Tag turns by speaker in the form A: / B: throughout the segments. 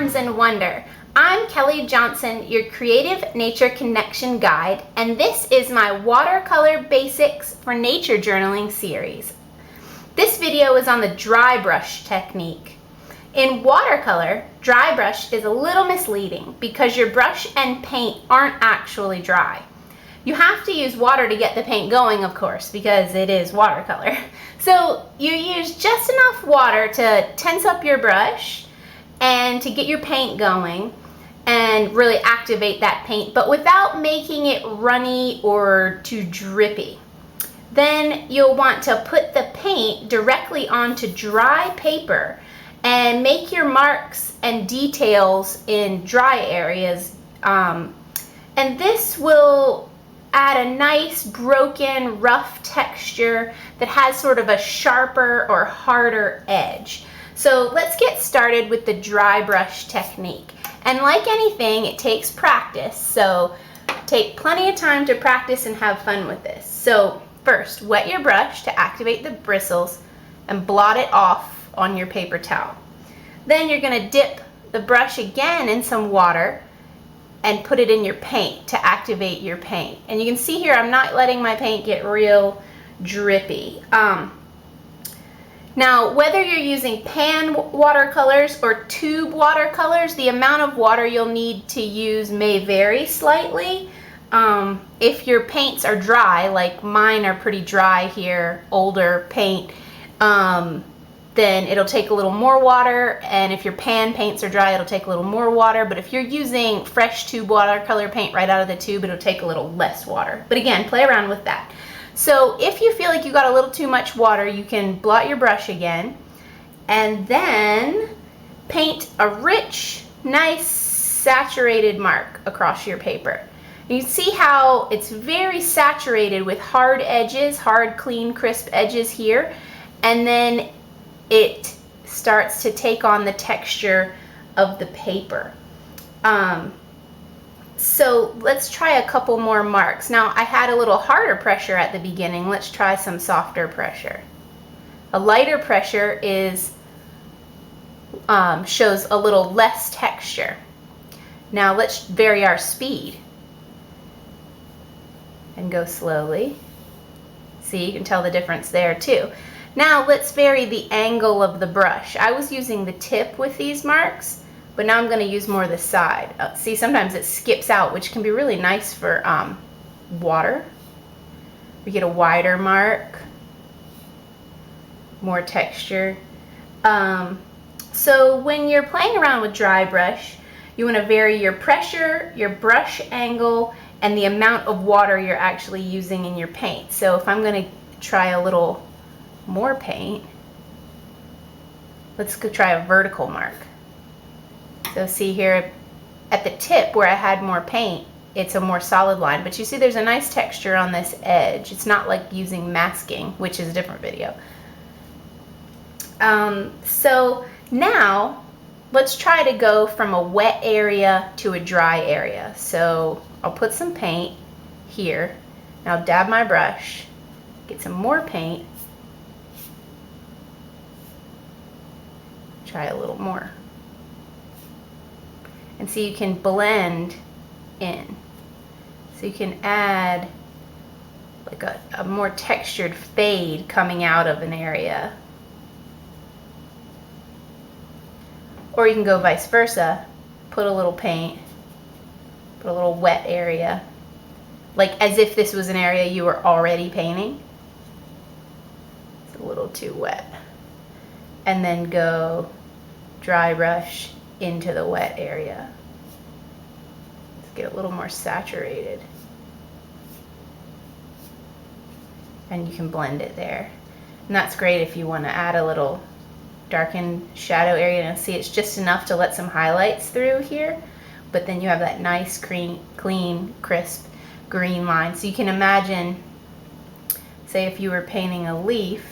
A: Forms and Wonder. I'm Kelly Johnson, your Creative Nature Connection Guide, and this is my Watercolor Basics for Nature Journaling series. This video is on the dry brush technique. In watercolor, dry brush is a little misleading because your brush and paint aren't actually dry. You have to use water to get the paint going, of course, because it is watercolor. So you use just enough water to tense up your brush and to get your paint going and really activate that paint, but without making it runny or too drippy. Then you'll want to put the paint directly onto dry paper and make your marks and details in dry areas. And this will add a nice broken rough texture that has sort of a sharper or harder edge. So let's get started with the dry brush technique. And like anything, it takes practice, so take plenty of time to practice and have fun with this. So first, wet your brush to activate the bristles and blot it off on your paper towel. Then you're going to dip the brush again in some water and put it in your paint to activate your paint. And you can see here I'm not letting my paint get real drippy. Now, whether you're using pan watercolors or tube watercolors, the amount of water you'll need to use may vary slightly. If your paints are dry, like mine are pretty dry here, older paint, then it'll take a little more water, and if your pan paints are dry, it'll take a little more water. But if you're using fresh tube watercolor paint right out of the tube, it'll take a little less water. But again, play around with that. So if you feel like you got a little too much water, you can blot your brush again and then paint a rich, nice, saturated mark across your paper. You can see how it's very saturated with hard edges, hard, clean, crisp edges here, and then it starts to take on the texture of the paper. So let's try a couple more marks. Now I had a little harder pressure at the beginning. Let's try some softer pressure. A lighter pressure is shows a little less texture. Now let's vary our speed and go slowly. See, you can tell the difference there too. Now let's vary the angle of the brush. I was using the tip with these marks, but now I'm going to use more the side. See, sometimes it skips out, which can be really nice for water. We get a wider mark, more texture. So when you're playing around with dry brush, you want to vary your pressure, your brush angle, and the amount of water you're actually using in your paint. So if I'm going to try a little more paint, let's go try a vertical mark. So see here at the tip where I had more paint, it's a more solid line, but you see there's a nice texture on this edge. It's not like using masking, which is a different video. So now let's try to go from a wet area to a dry area. So I'll put some paint here. Now dab my brush, get some more paint, try a little more. And see, you can blend in. So you can add like a more textured fade coming out of an area. Or you can go vice versa. Put a little paint, put a little wet area. Like as if this was an area you were already painting. It's a little too wet. And then go dry brush into the wet area. Let's get a little more saturated. And you can blend it there. And that's great if you want to add a little darkened shadow area. And see, it's just enough to let some highlights through here, but then you have that nice clean, crisp green line. So you can imagine, say if you were painting a leaf,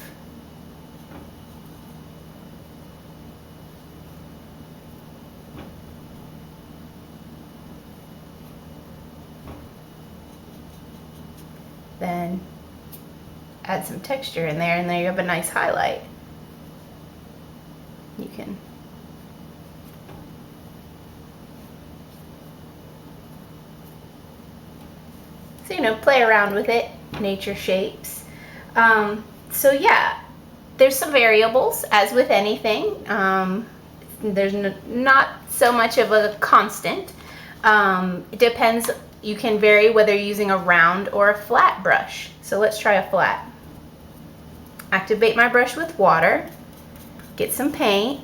A: then add some texture in there, and there you have a nice highlight. You can So, play around with it, nature shapes. So yeah, there's some variables, as with anything. There's not so much of a constant. It depends, you can vary whether you're using a round or a flat brush. So let's try a flat. Activate my brush with water, get some paint.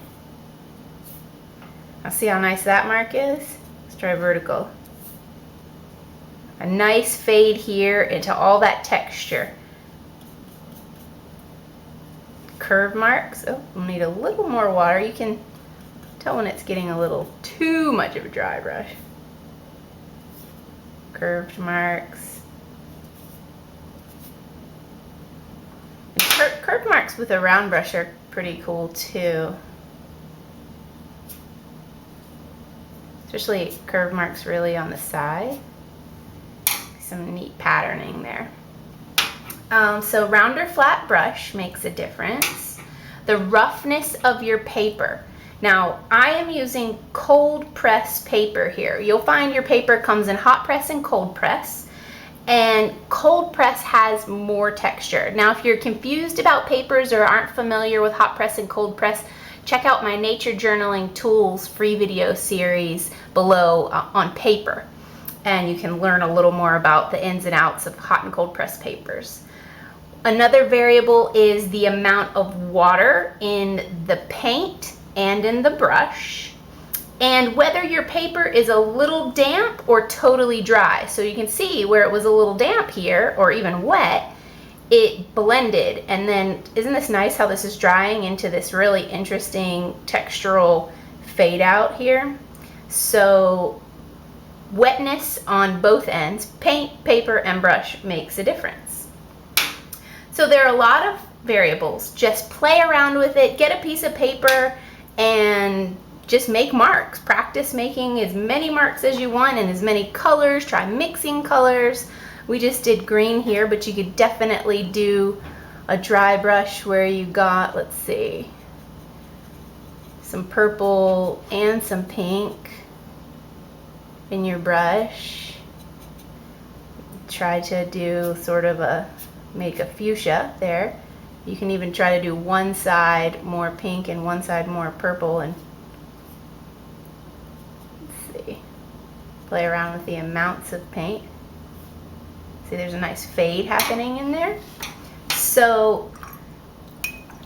A: Now see how nice that mark is? Let's try vertical. A nice fade here into all that texture. Curve marks. Oh, we'll need a little more water. You can tell when it's getting a little too much of a dry brush. Curved marks. And curved marks with a round brush are pretty cool too. Especially curve marks really on the side. Some neat patterning there. So round or flat brush makes a difference. The roughness of your paper. Now, I am using cold press paper here. You'll find your paper comes in hot press and cold press. And cold press has more texture. Now, if you're confused about papers or aren't familiar with hot press and cold press, check out my Nature Journaling Tools free video series below on paper. And you can learn a little more about the ins and outs of hot and cold press papers. Another variable is the amount of water in the paint and in the brush, and whether your paper is a little damp or totally dry. So you can see where it was a little damp here, or even wet, it blended. And then, isn't this nice how this is drying into this really interesting textural fade out here? So wetness on both ends, paint, paper, and brush, makes a difference. So there are a lot of variables. Just play around with it, get a piece of paper, and just make marks. Practice making as many marks as you want in as many colors. Try mixing colors. We just did green here, but you could definitely do a dry brush where you got, let's see, some purple and some pink in your brush. Try to do sort of make a fuchsia there. You can even try to do one side more pink and one side more purple, and let's see, play around with the amounts of paint. See, there's a nice fade happening in there. So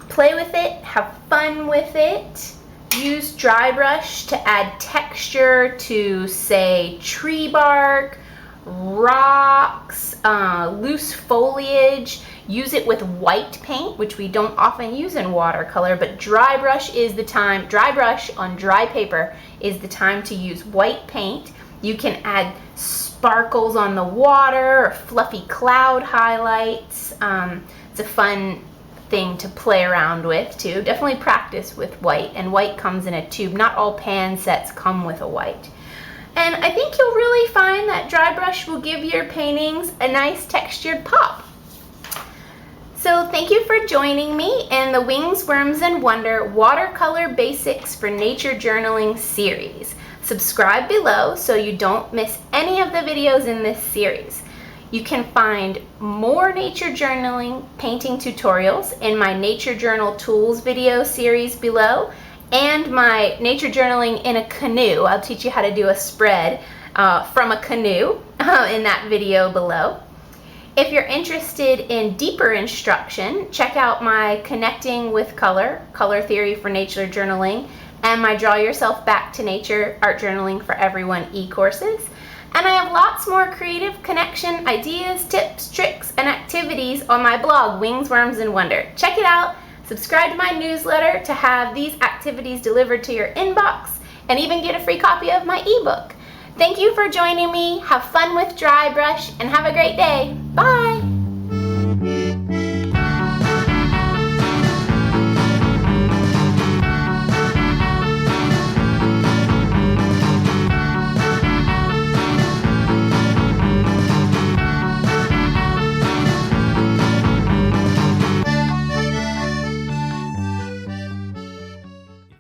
A: play with it, have fun with it. Use dry brush to add texture to, say, tree bark, rocks, loose foliage. Use it with white paint, which we don't often use in watercolor, but dry brush is the time. Dry brush on dry paper is the time to use white paint. You can add sparkles on the water or fluffy cloud highlights. It's a fun thing to play around with too. Definitely practice with white, and white comes in a tube. Not all pan sets come with a white. And I think you'll really find that dry brush will give your paintings a nice textured pop. So thank you for joining me in the Wings, Worms, and Wonder Watercolor Basics for Nature Journaling series. Subscribe below so you don't miss any of the videos in this series. You can find more nature journaling painting tutorials in my Nature Journal Tools video series below, and my Nature Journaling in a Canoe. I'll teach you how to do a spread from a canoe in that video below. If you're interested in deeper instruction, check out my Connecting with Color Theory for Nature Journaling, and my Draw Yourself Back to Nature Art Journaling for Everyone e-courses. And I have lots more creative connection ideas, tips, tricks, and activities on my blog, Wings, Worms, and Wonder. Check it out. Subscribe to my newsletter to have these activities delivered to your inbox, and even get a free copy of my ebook. Thank you for joining me. Have fun with dry brush, and have a great day. Bye.